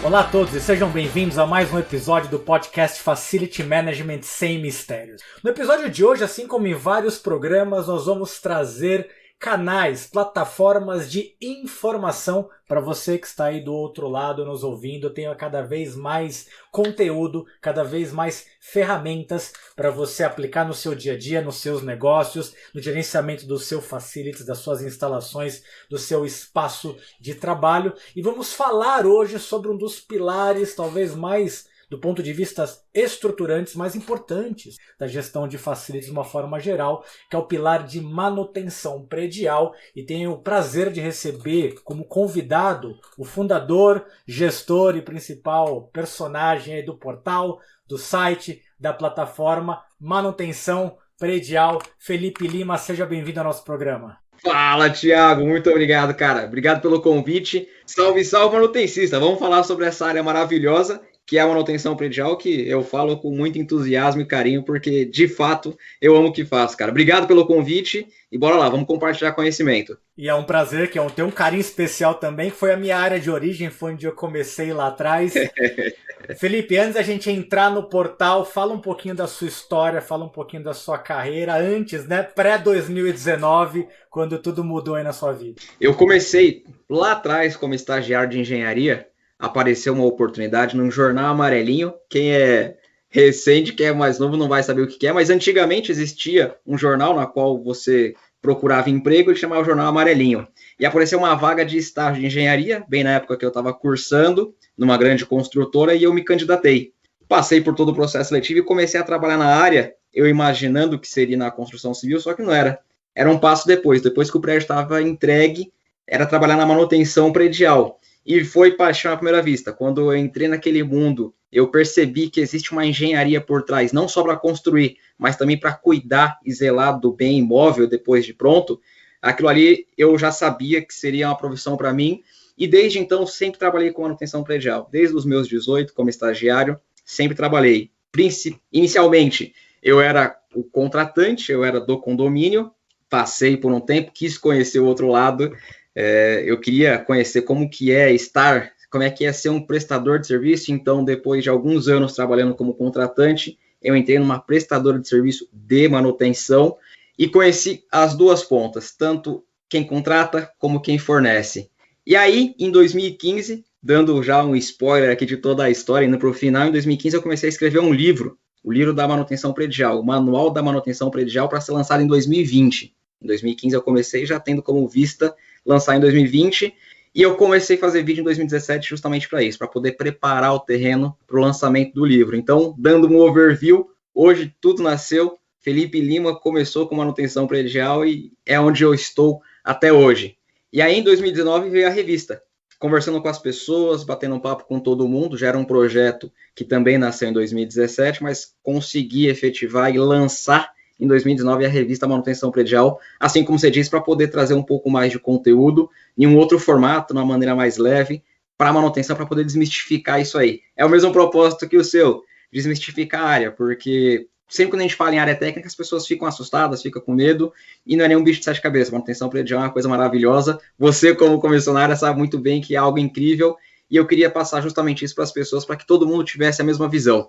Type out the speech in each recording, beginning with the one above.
Olá a todos e sejam bem-vindos a mais um episódio do podcast Facility Management Sem Mistérios. No episódio de hoje, assim como em vários programas, nós vamos trazer canais, plataformas de informação para você que está aí do outro lado nos ouvindo. Tenha cada vez mais conteúdo, cada vez mais ferramentas para você aplicar no seu dia a dia, nos seus negócios, no gerenciamento do seu facilities, das suas instalações, do seu espaço de trabalho. E vamos falar hoje sobre um dos pilares, talvez mais do ponto de vista estruturantes mais importantes da gestão de facilities de uma forma geral, que é o pilar de manutenção predial, e tenho o prazer de receber como convidado o fundador, gestor e principal personagem aí do portal, do site, da plataforma Manutenção Predial, Felipe Lima. Seja bem-vindo ao nosso programa. Fala, Thiago, muito obrigado, cara. Obrigado pelo convite. Salve, salve, manutencista. Vamos falar sobre essa área maravilhosa que é a manutenção predial, que eu falo com muito entusiasmo e carinho, porque, de fato, eu amo o que faço, cara. Obrigado pelo convite e bora lá, vamos compartilhar conhecimento. E é um prazer, que eu tenho um carinho especial também, que foi a minha área de origem, foi onde eu comecei lá atrás. Felipe, antes da gente entrar no portal, fala um pouquinho da sua história, fala um pouquinho da sua carreira, antes, né, pré-2019, quando tudo mudou aí na sua vida. Eu comecei lá atrás como estagiário de engenharia. Apareceu uma oportunidade num jornal amarelinho. Quem é recente, quem é mais novo não vai saber o que é, mas antigamente existia um jornal na qual você procurava emprego e chamava o jornal amarelinho. E apareceu uma vaga de estágio de engenharia, bem na época que eu estava cursando numa grande construtora, e eu me candidatei. Passei por todo o processo seletivo e comecei a trabalhar na área, eu imaginando que seria na construção civil, só que não era. Era um passo depois que o prédio estava entregue, era trabalhar na manutenção predial. E foi paixão à primeira vista. Quando eu entrei naquele mundo, eu percebi que existe uma engenharia por trás, não só para construir, mas também para cuidar e zelar do bem imóvel depois de pronto. Aquilo ali eu já sabia que seria uma profissão para mim, e desde então sempre trabalhei com manutenção predial. Desde os meus 18, como estagiário, sempre trabalhei. Inicialmente, eu era o contratante, eu era do condomínio, passei por um tempo, quis conhecer o outro lado. Eu queria conhecer como que é estar, como é que é ser um prestador de serviço. Então, depois de alguns anos trabalhando como contratante, eu entrei numa prestadora de serviço de manutenção e conheci as duas pontas, tanto quem contrata como quem fornece. E aí, em 2015, dando já um spoiler aqui de toda a história, indo para o final, em 2015 eu comecei a escrever um livro, o livro da manutenção predial, o manual da manutenção predial, para ser lançado em 2020. Em 2015 eu comecei já tendo como vista lançar em 2020, e eu comecei a fazer vídeo em 2017 justamente para isso, para poder preparar o terreno para o lançamento do livro. Então, dando um overview, hoje tudo nasceu, Felipe Lima começou com manutenção predial e é onde eu estou até hoje. E aí, em 2019, veio a revista, conversando com as pessoas, batendo um papo com todo mundo. Já era um projeto que também nasceu em 2017, mas consegui efetivar e lançar em 2019 a revista Manutenção Predial, assim como você disse, para poder trazer um pouco mais de conteúdo em um outro formato, de uma maneira mais leve, para a manutenção, para poder desmistificar isso aí. É o mesmo propósito que o seu, desmistificar a área, porque sempre quando a gente fala em área técnica, as pessoas ficam assustadas, ficam com medo, e não é nenhum bicho de sete cabeças. Manutenção predial é uma coisa maravilhosa. Você, como comissionária, sabe muito bem que é algo incrível, e eu queria passar justamente isso para as pessoas, para que todo mundo tivesse a mesma visão.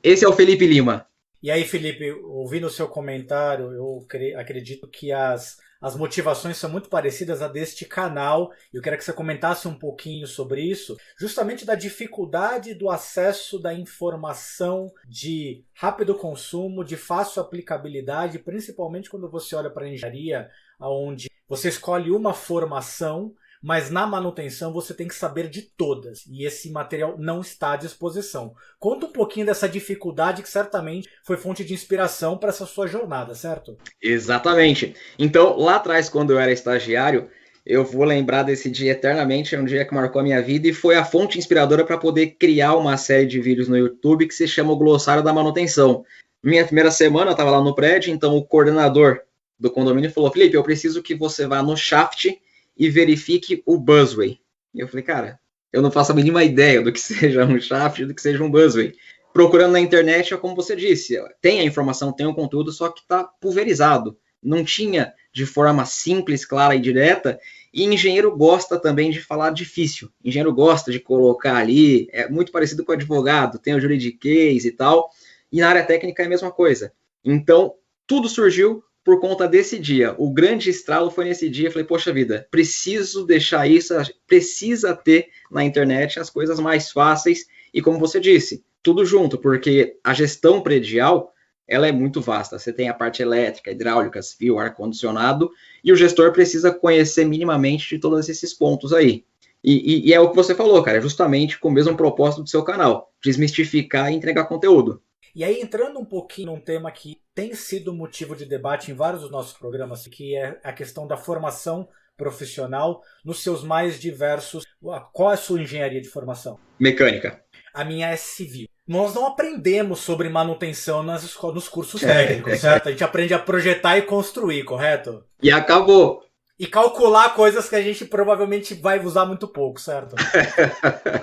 Esse é o Felipe Lima. E aí, Felipe, ouvindo o seu comentário, eu acredito que as motivações são muito parecidas a deste canal. Eu quero que você comentasse um pouquinho sobre isso, justamente da dificuldade do acesso da informação de rápido consumo, de fácil aplicabilidade, principalmente quando você olha para a engenharia, onde você escolhe uma formação, mas na manutenção você tem que saber de todas, e esse material não está à disposição. Conta um pouquinho dessa dificuldade que certamente foi fonte de inspiração para essa sua jornada, certo? Exatamente. Então, lá atrás, quando eu era estagiário, eu vou lembrar desse dia eternamente, é um dia que marcou a minha vida e foi a fonte inspiradora para poder criar uma série de vídeos no YouTube que se chama o Glossário da Manutenção. Minha primeira semana, eu estava lá no prédio, então o coordenador do condomínio falou: Felipe, eu preciso que você vá no shaft e verifique o busway. E eu falei, cara, eu não faço a mínima ideia do que seja um shaft, do que seja um busway. Procurando na internet, é como você disse, tem a informação, tem o conteúdo, só que está pulverizado. não tinha de forma simples, clara e direta, e engenheiro gosta também de falar difícil. Engenheiro gosta de colocar ali, é muito parecido com advogado, tem o juridiquês e tal, e na área técnica é a mesma coisa. Então, tudo surgiu por conta desse dia. O grande estralo foi nesse dia. Eu falei, poxa vida, preciso deixar isso, precisa ter na internet as coisas mais fáceis e, como você disse, tudo junto, porque a gestão predial, ela é muito vasta. Você tem a parte elétrica, hidráulicas, fio, ar-condicionado, e o gestor precisa conhecer minimamente de todos esses pontos aí. E é o que você falou, cara, justamente com o mesmo propósito do seu canal, desmistificar e entregar conteúdo. E aí, entrando um pouquinho num tema que tem sido motivo de debate em vários dos nossos programas, que é a questão da formação profissional nos seus mais diversos... Qual é a sua engenharia de formação? Mecânica. A minha é civil. Nós não aprendemos sobre manutenção nos cursos técnicos, certo? A gente aprende a projetar e construir, correto? E acabou. E calcular coisas que a gente provavelmente vai usar muito pouco, certo?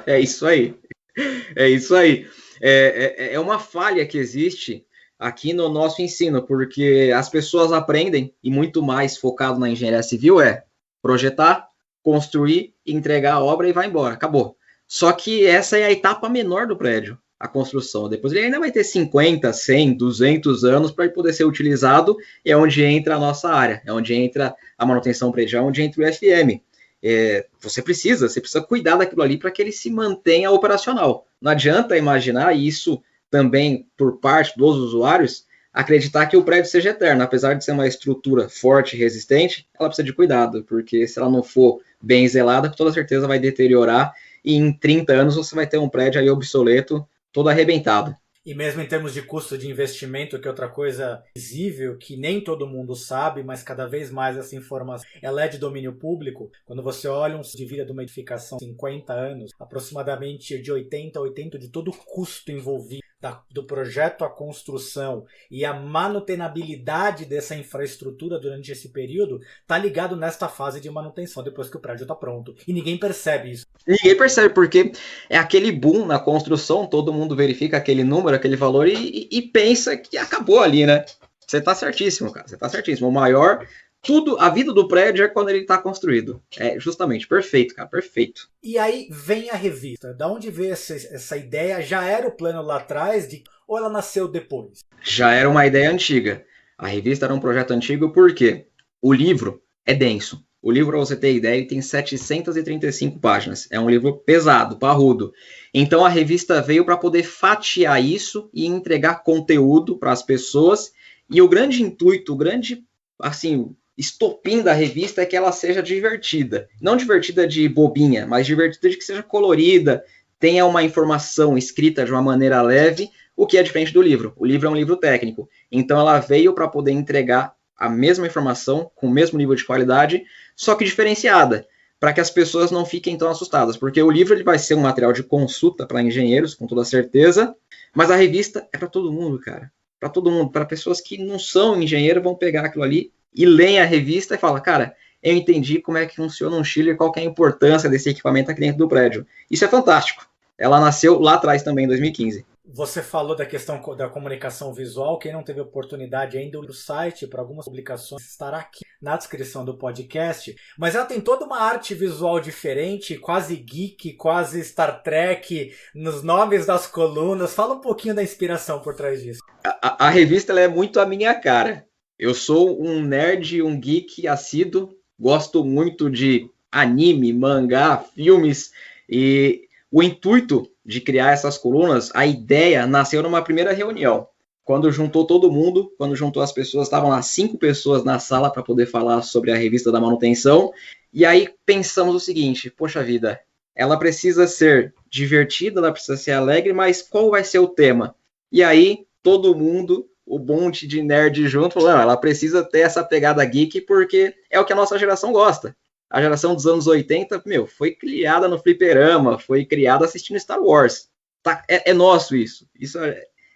É isso aí. É isso aí. É uma falha que existe aqui no nosso ensino, porque as pessoas aprendem, e muito mais focado na engenharia civil, é projetar, construir, entregar a obra e vai embora. Acabou. Só que essa é a etapa menor do prédio, a construção. Depois ele ainda vai ter 50, 100, 200 anos para ele poder ser utilizado, e é onde entra a nossa área, é onde entra a manutenção predial, onde entra o FM. Você precisa cuidar daquilo ali para que ele se mantenha operacional. Não adianta imaginar, e isso também por parte dos usuários, acreditar que o prédio seja eterno. Apesar de ser uma estrutura forte e resistente, ela precisa de cuidado, porque se ela não for bem zelada, com toda certeza vai deteriorar, e em 30 anos você vai ter um prédio aí obsoleto, todo arrebentado. E mesmo em termos de custo de investimento, que é outra coisa visível, que nem todo mundo sabe, mas cada vez mais essa informação ela é de domínio público. Quando você olha um de vida de uma edificação de 50 anos, aproximadamente de 80 a 80 de todo o custo envolvido do projeto à construção e a manutenabilidade dessa infraestrutura durante esse período está ligado nesta fase de manutenção, depois que o prédio está pronto. E ninguém percebe isso. Ninguém percebe, porque é aquele boom na construção, todo mundo verifica aquele número, aquele valor e pensa que acabou ali, né? Você tá certíssimo, cara, você tá certíssimo. O maior, a vida do prédio é quando ele tá construído. É justamente, perfeito, cara, perfeito. E aí vem a revista. Da onde veio essa ideia? Já era o plano lá atrás, ou ela nasceu depois? Já era uma ideia antiga. A revista era um projeto antigo porque o livro é denso. O livro, para você ter ideia, tem 735 páginas. É um livro pesado, parrudo. Então a revista veio para poder fatiar isso e entregar conteúdo para as pessoas. E o grande intuito, o grande estopim da revista é que ela seja divertida. Não divertida de bobinha, mas divertida de que seja colorida, tenha uma informação escrita de uma maneira leve, o que é diferente do livro. O livro é um livro técnico. Então ela veio para poder entregar a mesma informação, com o mesmo nível de qualidade, só que diferenciada, para que as pessoas não fiquem tão assustadas, porque o livro ele vai ser um material de consulta para engenheiros, com toda certeza, mas a revista é para todo mundo, cara, para todo mundo, para pessoas que não são engenheiros, vão pegar aquilo ali e leem a revista e falam, cara, eu entendi como é que funciona um chiller, qual que é a importância desse equipamento aqui dentro do prédio. Isso é fantástico. Ela nasceu lá atrás também, em 2015. Você falou da questão da comunicação visual. Quem não teve oportunidade ainda, o site para algumas publicações estará aqui na descrição do podcast. Mas ela tem toda uma arte visual diferente, quase geek, quase Star Trek, nos nomes das colunas. Fala um pouquinho da inspiração por trás disso. A revista ela é muito a minha cara. Eu sou um nerd, um geek assíduo, gosto muito de anime, mangá, filmes, e o intuito de criar essas colunas, a ideia nasceu numa primeira reunião, quando juntou todo mundo, quando juntou as pessoas, estavam lá 5 pessoas na sala para poder falar sobre a revista da manutenção, e aí pensamos o seguinte, poxa vida, ela precisa ser divertida, ela precisa ser alegre, mas qual vai ser o tema? E aí todo mundo, o monte de nerd junto, falou, não, ela precisa ter essa pegada geek porque é o que a nossa geração gosta. A geração dos anos 80, foi criada no fliperama, foi criada assistindo Star Wars. Tá, é nosso isso. Isso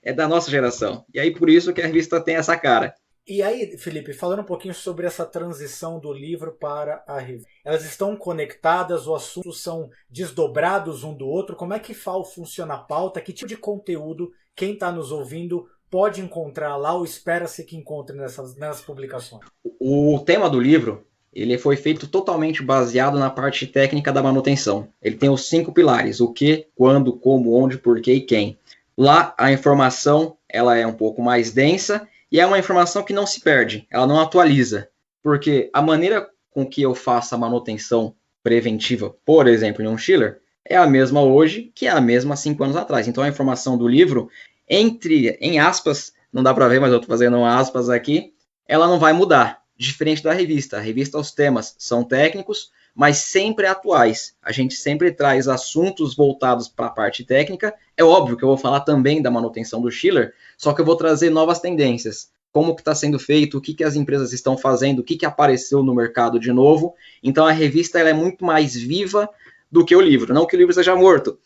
é da nossa geração. E aí por isso que a revista tem essa cara. E aí, Felipe, falando um pouquinho sobre essa transição do livro para a revista. Elas estão conectadas, os assuntos são desdobrados um do outro? Como é que funciona a pauta? Que tipo de conteúdo quem está nos ouvindo pode encontrar lá ou espera-se que encontre nessas publicações? O tema do livro, ele foi feito totalmente baseado na parte técnica da manutenção. Ele tem os 5 pilares: o que, quando, como, onde, porquê e quem. Lá, a informação ela é um pouco mais densa e é uma informação que não se perde, ela não atualiza. Porque a maneira com que eu faço a manutenção preventiva, por exemplo, em um chiller, é a mesma hoje que é a mesma há 5 anos atrás. Então, a informação do livro, em aspas, não dá para ver, mas eu estou fazendo aspas aqui, ela não vai mudar. Diferente da revista. A revista, os temas são técnicos, mas sempre atuais. A gente sempre traz assuntos voltados para a parte técnica. É óbvio que eu vou falar também da manutenção do chiller, só que eu vou trazer novas tendências. Como que está sendo feito, o que as empresas estão fazendo, o que apareceu no mercado de novo. Então a revista ela é muito mais viva do que o livro. Não que o livro seja morto,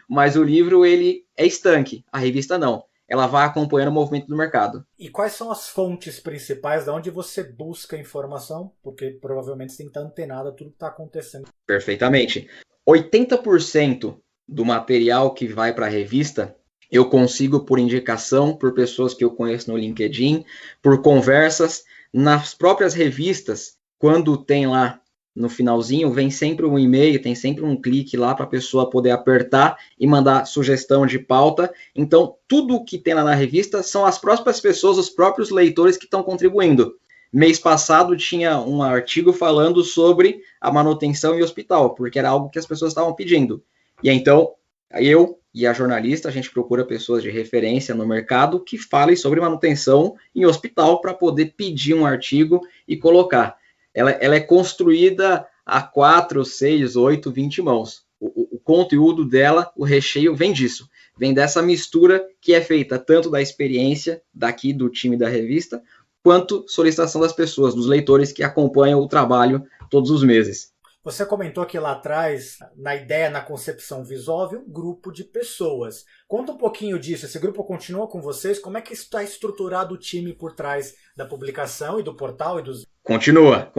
mas o livro ele é estanque, a revista não. Ela vai acompanhando o movimento do mercado. E quais são as fontes principais de onde você busca informação? Porque provavelmente você tem que estar antenado a tudo que está acontecendo. Perfeitamente. 80% do material que vai para a revista, eu consigo por indicação, por pessoas que eu conheço no LinkedIn, por conversas. Nas próprias revistas, quando tem lá no finalzinho, vem sempre um e-mail, tem sempre um clique lá para a pessoa poder apertar e mandar sugestão de pauta. Então, tudo que tem lá na revista são as próprias pessoas, os próprios leitores que estão contribuindo. Mês passado tinha um artigo falando sobre a manutenção em hospital, porque era algo que as pessoas estavam pedindo. E então, eu e a jornalista, a gente procura pessoas de referência no mercado que falem sobre manutenção em hospital para poder pedir um artigo e colocar. Ela é construída a 4, 6, 8, 20 mãos. O conteúdo dela, o recheio, vem disso. Vem dessa mistura que é feita tanto da experiência daqui do time da revista, quanto solicitação das pessoas, dos leitores que acompanham o trabalho todos os meses. Você comentou que lá atrás, na ideia, na concepção visual, havia um grupo de pessoas. Conta um pouquinho disso. Esse grupo continua com vocês? Como é que está estruturado o time por trás da publicação e do portal e dos... Continua.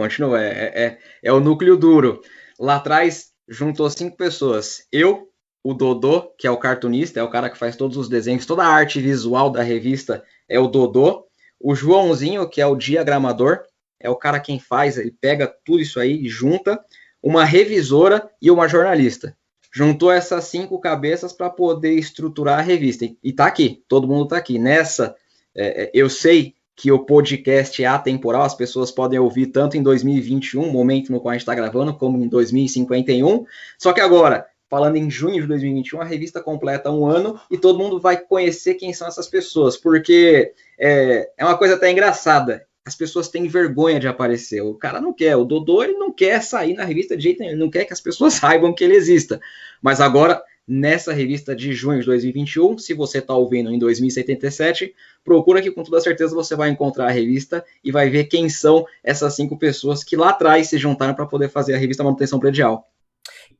É o núcleo duro. Lá atrás, juntou 5 pessoas. Eu, o Dodô, que é o cartunista, é o cara que faz todos os desenhos, toda a arte visual da revista é o Dodô. O Joãozinho, que é o diagramador, é o cara quem faz, ele pega tudo isso aí e junta. Uma revisora e uma jornalista. Juntou essas 5 cabeças para poder estruturar a revista. E tá aqui, todo mundo tá aqui. Nessa, eu sei que o podcast é atemporal, as pessoas podem ouvir tanto em 2021, momento no qual a gente está gravando, como em 2051. Só que agora, falando em junho de 2021, a revista completa 1 ano e todo mundo vai conhecer quem são essas pessoas, porque é uma coisa até engraçada. As pessoas têm vergonha de aparecer. O cara não quer. O Dodô, ele não quer sair na revista de jeito nenhum. Ele não quer que as pessoas saibam que ele exista. Mas agora, nessa revista de junho de 2021, se você está ouvindo em 2077, procura que com toda certeza você vai encontrar a revista e vai ver quem são essas 5 pessoas que lá atrás se juntaram para poder fazer a revista Manutenção Predial.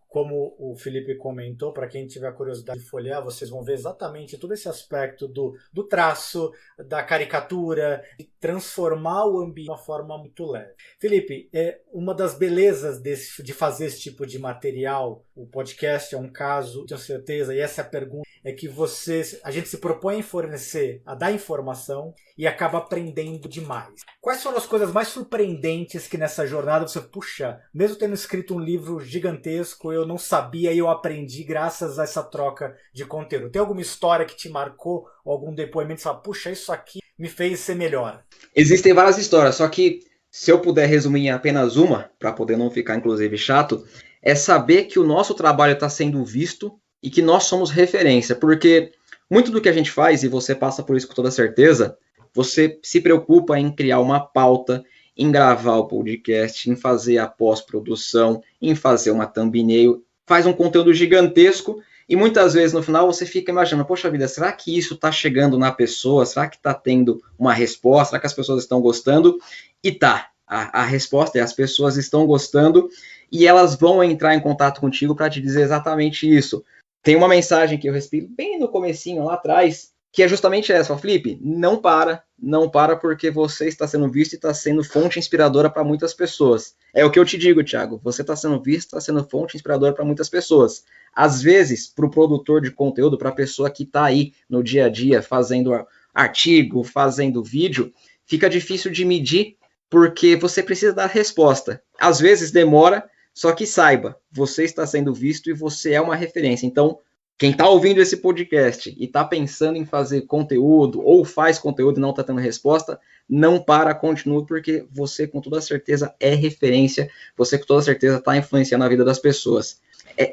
Como o Felipe comentou, para quem tiver curiosidade de folhear, vocês vão ver exatamente todo esse aspecto do traço, da caricatura, de transformar o ambiente de uma forma muito leve. Felipe, uma das belezas de fazer esse tipo de material, o podcast é um caso, tenho certeza, e essa é a pergunta, é que a gente se propõe a fornecer, a dar informação e acaba aprendendo demais. Quais foram as coisas mais surpreendentes que nessa jornada você, puxa, mesmo tendo escrito um livro gigantesco, eu não sabia e eu aprendi graças a essa troca de conteúdo? Tem alguma história que te marcou, ou algum depoimento que você fala, puxa, isso aqui me fez ser melhor? Existem várias histórias, só que se eu puder resumir em apenas uma, para poder não ficar inclusive chato, é saber que o nosso trabalho está sendo visto e que nós somos referência, porque muito do que a gente faz, e você passa por isso com toda certeza, você se preocupa em criar uma pauta, em gravar o podcast, em fazer a pós-produção, em fazer uma thumbnail, faz um conteúdo gigantesco e muitas vezes no final você fica imaginando, poxa vida, será que isso está chegando na pessoa? Será que está tendo uma resposta? Será que as pessoas estão gostando? E tá, a resposta é as pessoas estão gostando e elas vão entrar em contato contigo para te dizer exatamente isso. Tem uma mensagem que eu recebi bem no comecinho lá atrás, que é justamente essa, Felipe, não para porque você está sendo visto e está sendo fonte inspiradora para muitas pessoas. É o que eu te digo, Thiago. Você está sendo visto, está sendo fonte inspiradora para muitas pessoas. Às vezes, para o produtor de conteúdo, para a pessoa que está aí no dia a dia fazendo artigo, fazendo vídeo, fica difícil de medir porque você precisa dar resposta. Às vezes demora, só que saiba, você está sendo visto e você é uma referência. Então, quem está ouvindo esse podcast e está pensando em fazer conteúdo ou faz conteúdo e não está tendo resposta, não para, continue, porque você com toda certeza é referência, você com toda certeza está influenciando a vida das pessoas.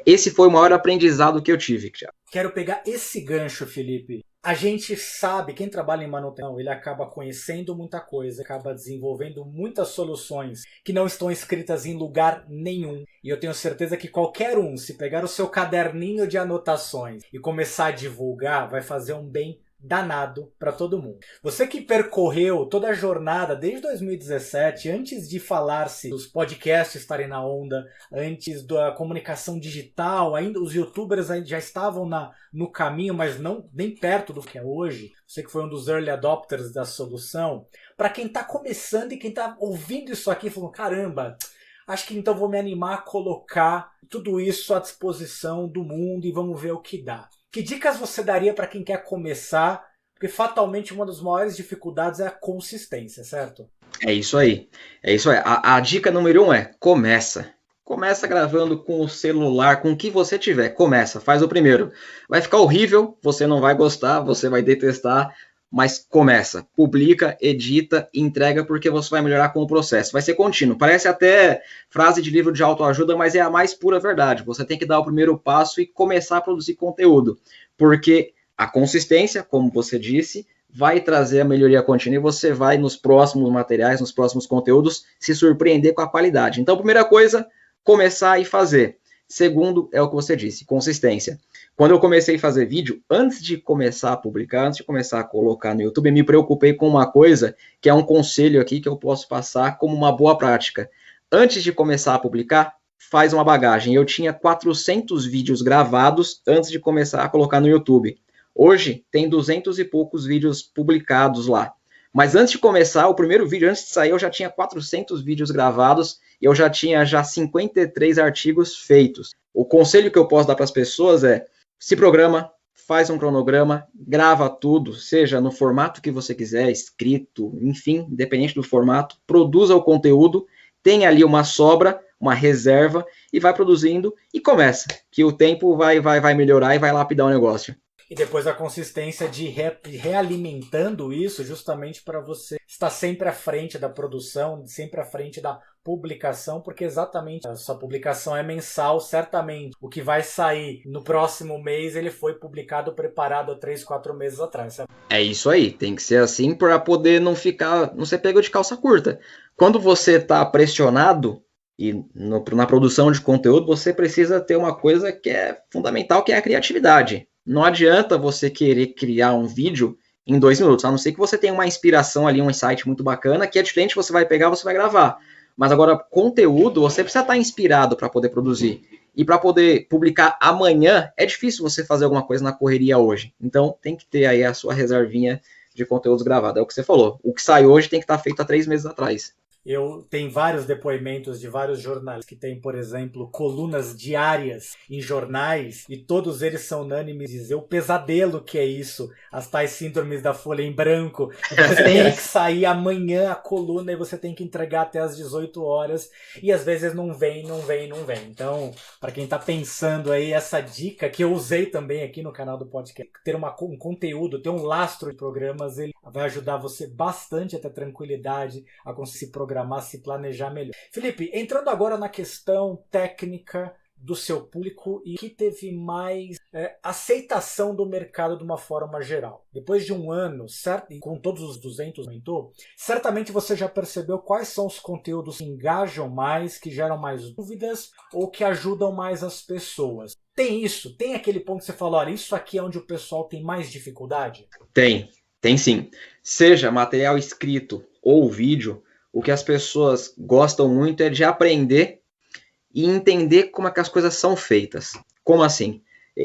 Esse foi o maior aprendizado que eu tive, Thiago. Quero pegar esse gancho, Felipe. A gente sabe, quem trabalha em manutenção, ele acaba conhecendo muita coisa, acaba desenvolvendo muitas soluções que não estão escritas em lugar nenhum. E eu tenho certeza que qualquer um, se pegar o seu caderninho de anotações e começar a divulgar, vai fazer um bem danado para todo mundo. Você que percorreu toda a jornada desde 2017, antes de falar-se dos podcasts estarem na onda, antes da comunicação digital, ainda os youtubers já estavam no caminho, mas não nem perto do que é hoje. Você que foi um dos early adopters da solução. Para quem está começando e quem está ouvindo isso aqui, falando, caramba, acho que então vou me animar a colocar tudo isso à disposição do mundo e vamos ver o que dá. Que dicas você daria para quem quer começar? Porque fatalmente uma das maiores dificuldades é a consistência, certo? É isso aí. É isso aí. A dica número 1 é começa. Começa gravando com o celular, com o que você tiver. Começa, faz o primeiro. Vai ficar horrível, você não vai gostar, você vai detestar, mas começa. Publica, edita, entrega, porque você vai melhorar com o processo. Vai ser contínuo. Parece até frase de livro de autoajuda, mas é a mais pura verdade. Você tem que dar o primeiro passo e começar a produzir conteúdo. Porque a consistência, como você disse, vai trazer a melhoria contínua e você vai, nos próximos materiais, nos próximos conteúdos, se surpreender com a qualidade. Então, primeira coisa, começar e fazer. Segundo, é o que você disse, consistência. Quando eu comecei a fazer vídeo, antes de começar a publicar, antes de começar a colocar no YouTube, me preocupei com uma coisa, que é um conselho aqui que eu posso passar como uma boa prática. Antes de começar a publicar, faz uma bagagem. Eu tinha 400 vídeos gravados antes de começar a colocar no YouTube. Hoje, tem 200 e poucos vídeos publicados lá. Mas antes de começar, o primeiro vídeo, antes de sair, eu já tinha 400 vídeos gravados e eu já tinha 53 artigos feitos. O conselho que eu posso dar para as pessoas é, se programa, faz um cronograma, grava tudo, seja no formato que você quiser, escrito, enfim, independente do formato, produza o conteúdo, tenha ali uma sobra, uma reserva e vai produzindo e começa, que o tempo vai melhorar e vai lapidar o negócio. E depois a consistência de realimentando isso justamente para você estar sempre à frente da produção, sempre à frente da publicação, porque exatamente a sua publicação é mensal, certamente o que vai sair no próximo mês ele foi publicado, preparado há 3, 4 meses atrás. Sabe? É isso aí, tem que ser assim para poder não ser pego de calça curta. Quando você está pressionado e na produção de conteúdo, você precisa ter uma coisa que é fundamental, que é a criatividade. Não adianta você querer criar um vídeo em 2 minutos, a não ser que você tenha uma inspiração ali, um insight muito bacana, que é diferente, você vai pegar, você vai gravar. Mas agora, conteúdo, você precisa estar inspirado para poder produzir. E para poder publicar amanhã, é difícil você fazer alguma coisa na correria hoje. Então, tem que ter aí a sua reservinha de conteúdos gravados. É o que você falou. O que sai hoje tem que estar feito há 3 meses atrás. Eu tenho vários depoimentos de vários jornalistas que têm, por exemplo, colunas diárias em jornais e todos eles são unânimes em dizer o pesadelo que é isso, as tais síndromes da folha em branco. Você tem que sair amanhã a coluna e você tem que entregar até às 18 horas e às vezes não vem. Então, para quem está pensando aí, essa dica que eu usei também aqui no canal do podcast, ter um conteúdo, ter um lastro de programas, ele vai ajudar você bastante a ter tranquilidade, a conseguir se programar, se planejar melhor. Felipe, entrando agora na questão técnica do seu público e que teve mais aceitação do mercado de uma forma geral. Depois de um ano, certo, e com todos os 200 aumentou, certamente você já percebeu quais são os conteúdos que engajam mais, que geram mais dúvidas ou que ajudam mais as pessoas. Tem isso? Tem aquele ponto que você falou, olha, isso aqui é onde o pessoal tem mais dificuldade? Tem sim. Seja material escrito ou vídeo, o que as pessoas gostam muito é de aprender e entender como é que as coisas são feitas. Como assim?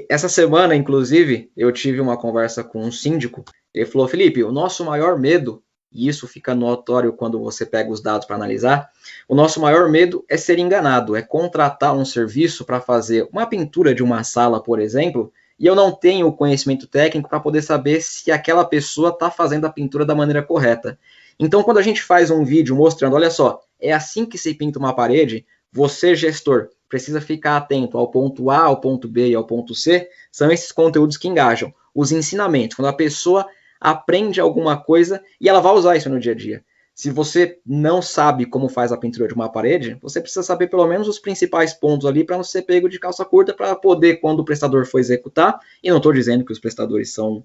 Essa semana, inclusive, eu tive uma conversa com um síndico. Ele falou, Felipe, o nosso maior medo e isso fica notório quando você pega os dados para analisar, o nosso maior medo é ser enganado, é contratar um serviço para fazer uma pintura de uma sala, por exemplo, e eu não tenho o conhecimento técnico para poder saber se aquela pessoa está fazendo a pintura da maneira correta. Então, quando a gente faz um vídeo mostrando, olha só, é assim que se pinta uma parede, você, gestor, precisa ficar atento ao ponto A, ao ponto B e ao ponto C, são esses conteúdos que engajam. Os ensinamentos, quando a pessoa aprende alguma coisa e ela vai usar isso no dia a dia. Se você não sabe como faz a pintura de uma parede, você precisa saber pelo menos os principais pontos ali para não ser pego de calça curta para poder, quando o prestador for executar, e não estou dizendo que os prestadores são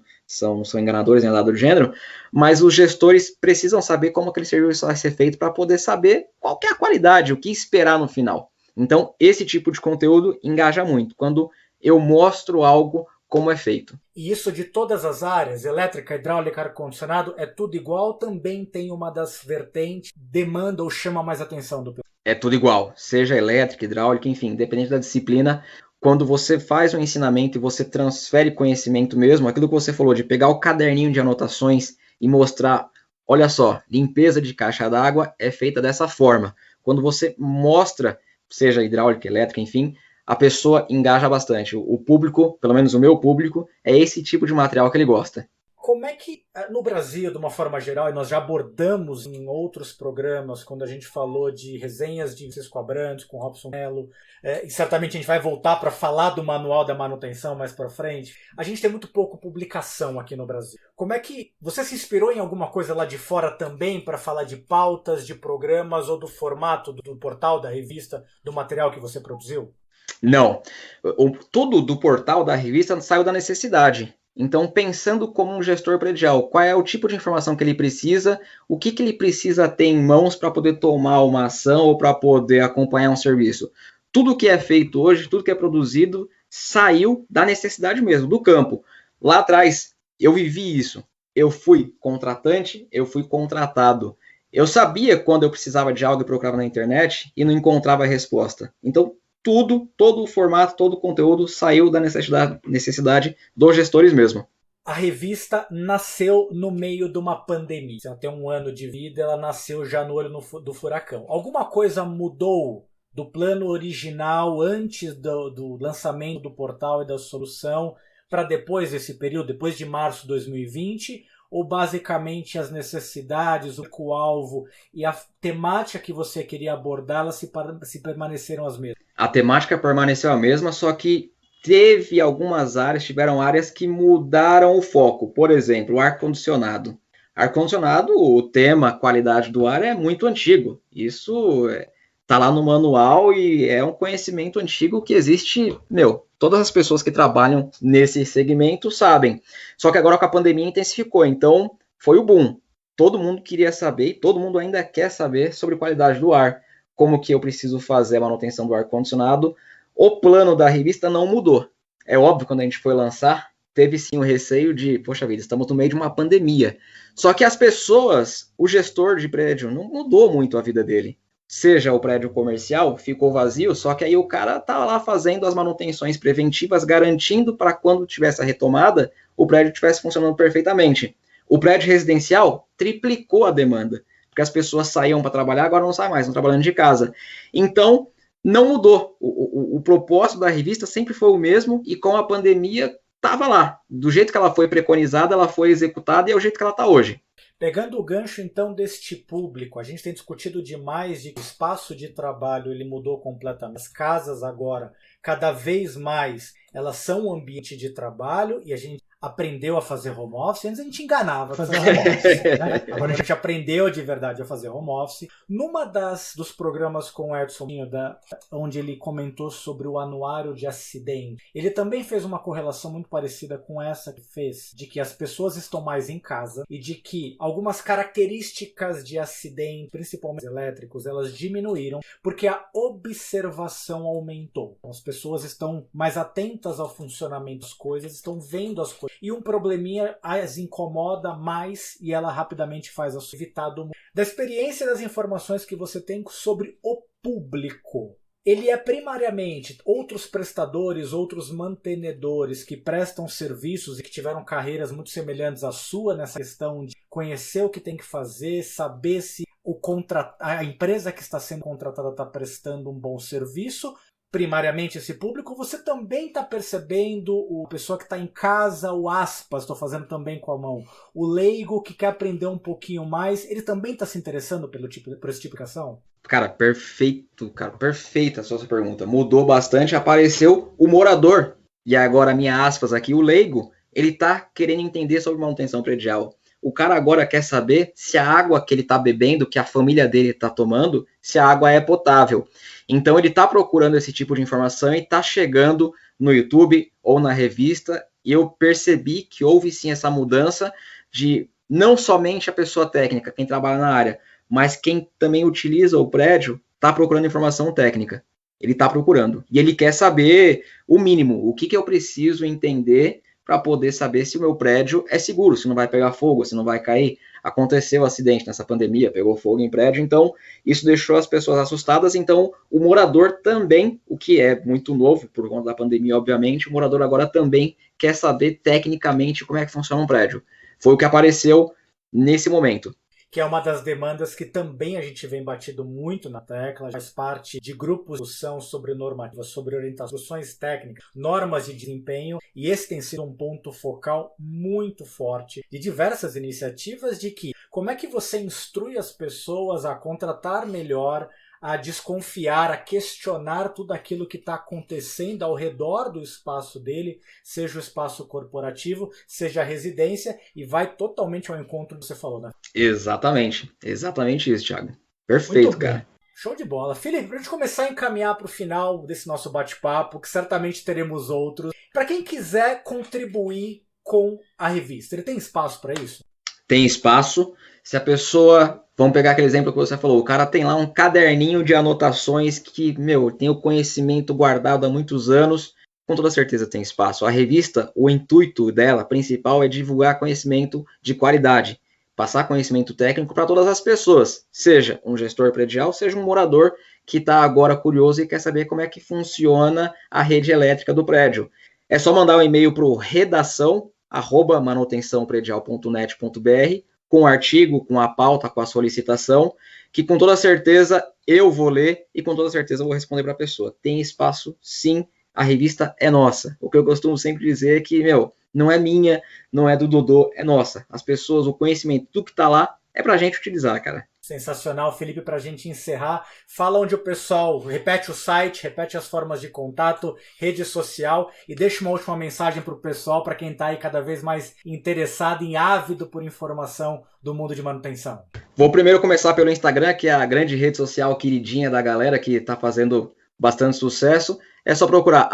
enganadores nem nada do gênero, mas os gestores precisam saber como aquele serviço vai ser feito para poder saber qual que é a qualidade, o que esperar no final. Então, esse tipo de conteúdo engaja muito, quando eu mostro algo como é feito. E isso de todas as áreas, elétrica, hidráulica, ar-condicionado, é tudo igual? Também tem uma das vertentes, demanda ou chama mais atenção do pessoal? É tudo igual, seja elétrica, hidráulica, enfim, independente da disciplina, quando você faz um ensinamento e você transfere conhecimento mesmo, aquilo que você falou de pegar o caderninho de anotações e mostrar, olha só, limpeza de caixa d'água é feita dessa forma. Quando você mostra, seja hidráulica, elétrica, enfim, a pessoa engaja bastante. O público, pelo menos o meu público, é esse tipo de material que ele gosta. Como é que, no Brasil, de uma forma geral, e nós já abordamos em outros programas, quando a gente falou de resenhas de Francisco Abrantes com Robson Melo, e certamente a gente vai voltar para falar do Manual da Manutenção mais para frente, a gente tem muito pouco publicação aqui no Brasil. Como é que você se inspirou em alguma coisa lá de fora também para falar de pautas, de programas ou do formato do portal, da revista, do material que você produziu? Não. Tudo do portal da revista saiu da necessidade. Então, pensando como um gestor predial, qual é o tipo de informação que ele precisa, o que ele precisa ter em mãos para poder tomar uma ação ou para poder acompanhar um serviço. Tudo que é feito hoje, tudo que é produzido, saiu da necessidade mesmo, do campo. Lá atrás, eu vivi isso. Eu fui contratante, eu fui contratado. Eu sabia quando eu precisava de algo e procurava na internet e não encontrava a resposta. Então, todo o formato, todo o conteúdo saiu da necessidade dos gestores mesmo. A revista nasceu no meio de uma pandemia. Ela tem 1 ano de vida, ela nasceu já no olho do furacão. Alguma coisa mudou do plano original antes do lançamento do portal e da solução para depois desse período, depois de março de 2020? Ou basicamente as necessidades, o alvo e a temática que você queria abordar, se permaneceram as mesmas? A temática permaneceu a mesma, só que teve algumas áreas, tiveram áreas que mudaram o foco. Por exemplo, o ar-condicionado. Ar-condicionado, o tema qualidade do ar é muito antigo. Isso está lá no manual e é um conhecimento antigo que existe, todas as pessoas que trabalham nesse segmento sabem. Só que agora com a pandemia intensificou, então foi o boom. Todo mundo queria saber e todo mundo ainda quer saber sobre qualidade do ar. Como que eu preciso fazer a manutenção do ar-condicionado. O plano da revista não mudou. É óbvio, quando a gente foi lançar, teve sim o receio de, poxa vida, estamos no meio de uma pandemia. Só que as pessoas, o gestor de prédio, não mudou muito a vida dele. Seja o prédio comercial, ficou vazio, só que aí o cara tá lá fazendo as manutenções preventivas, garantindo para quando tivesse a retomada, o prédio estivesse funcionando perfeitamente. O prédio residencial triplicou a demanda, porque as pessoas saíam para trabalhar, agora não saem mais, estão trabalhando de casa. Então, não mudou. O propósito da revista sempre foi o mesmo e com a pandemia estava lá. Do jeito que ela foi preconizada, ela foi executada e é o jeito que ela está hoje. Pegando o gancho então deste público, a gente tem discutido demais de que o espaço de trabalho ele mudou completamente. As casas agora, cada vez mais, elas são um ambiente de trabalho e a gente aprendeu a fazer home office. Antes a gente enganava a fazer home office, né? Agora a gente aprendeu de verdade a fazer home office. Numa dos programas com o Edson, onde ele comentou sobre o anuário de acidente, ele também fez uma correlação muito parecida com essa que fez, de que as pessoas estão mais em casa e de que algumas características de acidente, principalmente elétricos, elas diminuíram porque a observação aumentou. As pessoas estão mais atentas ao funcionamento das coisas, estão vendo as coisas. E um probleminha as incomoda mais e ela rapidamente faz evitado. Da experiência das informações que você tem sobre o público, ele é primariamente outros prestadores, outros mantenedores que prestam serviços e que tiveram carreiras muito semelhantes à sua nessa questão de conhecer o que tem que fazer, saber se a empresa que está sendo contratada está prestando um bom serviço. Primariamente esse público, você também está percebendo a pessoa que está em casa, o aspas, estou fazendo também com a mão, o leigo que quer aprender um pouquinho mais, ele também está se interessando por esse tipo de ação? Cara, perfeita a sua pergunta. Mudou bastante, apareceu o morador. E agora, minha aspas aqui, o leigo, ele tá querendo entender sobre manutenção predial. O cara agora quer saber se a água que ele tá bebendo, que a família dele tá tomando, se a água é potável. Então ele tá procurando esse tipo de informação e tá chegando no YouTube ou na revista, e eu percebi que houve sim essa mudança de não somente a pessoa técnica, quem trabalha na área, mas quem também utiliza o prédio está procurando informação técnica. Ele está procurando. E ele quer saber o mínimo, o que eu preciso entender para poder saber se o meu prédio é seguro, se não vai pegar fogo, se não vai cair. Aconteceu um acidente nessa pandemia, pegou fogo em prédio, então isso deixou as pessoas assustadas. Então o morador também, o que é muito novo por conta da pandemia, obviamente, o morador agora também quer saber tecnicamente como é que funciona um prédio. Foi o que apareceu nesse momento. Que é uma das demandas que também a gente vem batido muito na tecla, faz parte de grupos de discussão sobre normativas, sobre orientações técnicas, normas de desempenho, e esse tem sido um ponto focal muito forte de diversas iniciativas de que como é que você instrui as pessoas a contratar melhor, a desconfiar, a questionar tudo aquilo que está acontecendo ao redor do espaço dele, seja o espaço corporativo, seja a residência, e vai totalmente ao encontro do que você falou, né? Exatamente isso, Thiago. Perfeito, cara. Show de bola. Felipe, para a gente começar a encaminhar para o final desse nosso bate-papo, que certamente teremos outros, para quem quiser contribuir com a revista, ele tem espaço para isso? Tem espaço. Se a pessoa, vamos pegar aquele exemplo que você falou, o cara tem lá um caderninho de anotações que, tem o conhecimento guardado há muitos anos, com toda certeza tem espaço. A revista, o intuito dela principal é divulgar conhecimento de qualidade, passar conhecimento técnico para todas as pessoas, seja um gestor predial, seja um morador que está agora curioso e quer saber como é que funciona a rede elétrica do prédio. É só mandar um e-mail para o redação@manutençãopredial.net.br com o artigo, com a pauta, com a solicitação, que com toda certeza eu vou ler e com toda certeza eu vou responder para a pessoa. Tem espaço, sim, a revista é nossa. O que eu costumo sempre dizer é que, não é minha, não é do Dodô, é nossa. As pessoas, o conhecimento, tudo que está lá é para a gente utilizar, cara. Sensacional, Felipe, para a gente encerrar. Fala onde o pessoal, repete o site, repete as formas de contato, rede social, e deixa uma última mensagem para o pessoal, para quem está aí cada vez mais interessado e ávido por informação do mundo de manutenção. Vou primeiro começar pelo Instagram, que é a grande rede social queridinha da galera, que está fazendo bastante sucesso. É só procurar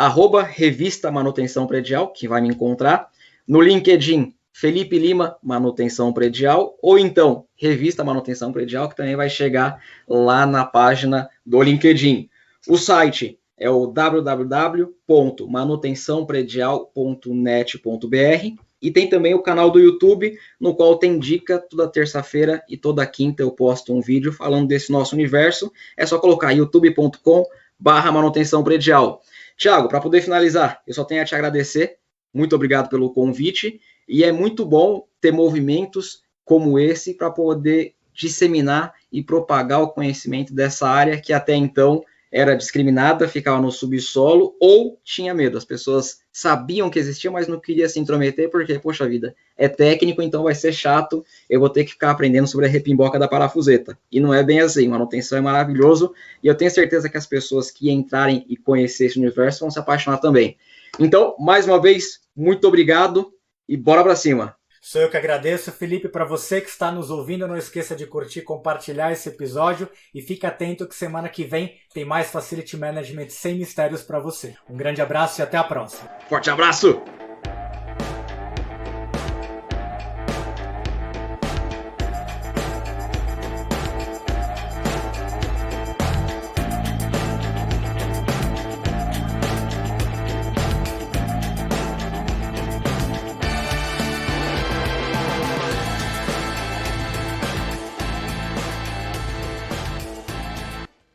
@revista Manutenção Predial, que vai me encontrar. No LinkedIn, Felipe Lima, Manutenção Predial, ou então Revista Manutenção Predial, que também vai chegar lá na página do LinkedIn. O site é o www.manutençãopredial.net.br e tem também o canal do YouTube, no qual tem dica toda terça-feira e toda quinta eu posto um vídeo falando desse nosso universo. É só colocar youtube.com/manutenção predial. Thiago, para poder finalizar, eu só tenho a te agradecer. Muito obrigado pelo convite. E é muito bom ter movimentos como esse para poder disseminar e propagar o conhecimento dessa área que até então era discriminada, ficava no subsolo ou tinha medo. As pessoas sabiam que existia, mas não queriam se intrometer porque, poxa vida, é técnico, então vai ser chato, eu vou ter que ficar aprendendo sobre a repimboca da parafuseta. E não é bem assim, manutenção é maravilhoso e eu tenho certeza que as pessoas que entrarem e conhecer esse universo vão se apaixonar também. Então, mais uma vez, muito obrigado. E bora pra cima. Sou eu que agradeço, Felipe. Para você que está nos ouvindo, não esqueça de curtir e compartilhar esse episódio. E fique atento que semana que vem tem mais Facility Management sem mistérios para você. Um grande abraço e até a próxima. Forte abraço!